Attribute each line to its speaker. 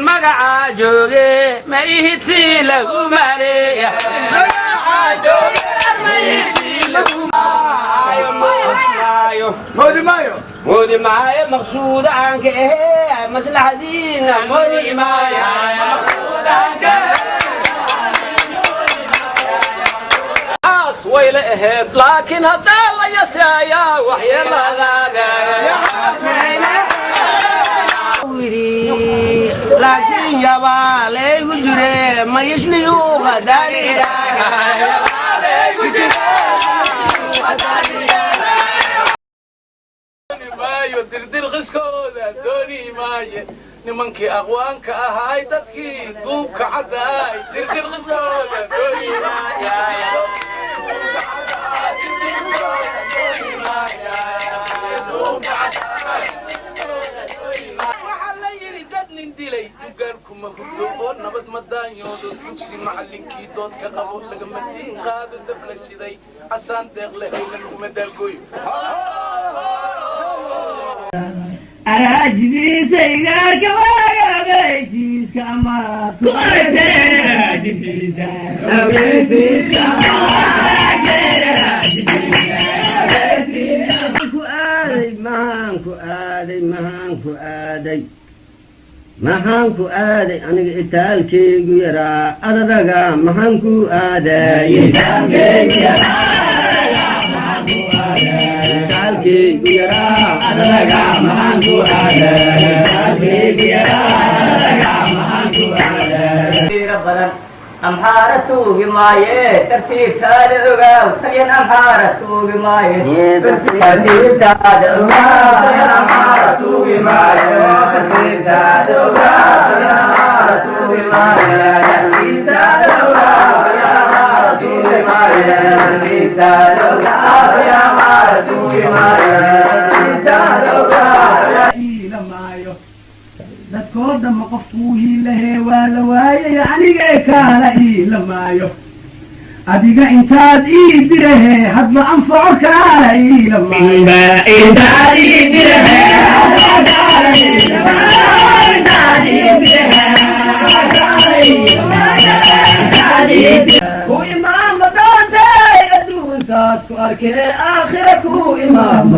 Speaker 1: magaca jooge ma ihiti lagu maleeya مودي معايا مقصود عنك ايه مصلحة دينا مودي معايا مقصود عنك ويل اهب لكن هذا الله يسايا وحي الله يا لكن يا بالي وجري ما يشليو غداري
Speaker 2: maayo dirdir qiskooda dooni maayo nimankii aqwaanka ahaay dadkii duubka caddaay dirdir qiskooda dooni maayo waxaa la yidhi dad nin dilay dugaarkuma hurdo oo nabad madaanyoodo dugsi macallinkii doodka qabo sagamadiin qaado dab la shiday asaan deeq lehaynan kuma daalgooyo
Speaker 3: أراجدي سيجار كوايا بيسيس كما كورتي أراجدي سيجار بيسيس كما mahanku aaday aniga itaalkeygu yaraa adadaga mahanku aaday itaalkeygu yaraa adadaga mahanku aaday أمحارته بمايه ترتيب تاد أوغاو سين أمحارته بمايه ترتيب تاد أوغاو سين أمحارته بمايه ترتيب تاد أوغاو سين أمحارته بمايه ترتيب تاد أوغاو سين أمحارته بمايه ترتيب تاد أوغاو سين أمحارته بمايه ترتيب تاد أوغاو dadkoo dhamma qofkuu hiilahee waa la waayay anigee kaala iilamaayo adiga intaad ii dirahee hadba anfaco kaala iilamaayo ku imaama doontay adduunsaad ku arkee aakhira ku imaama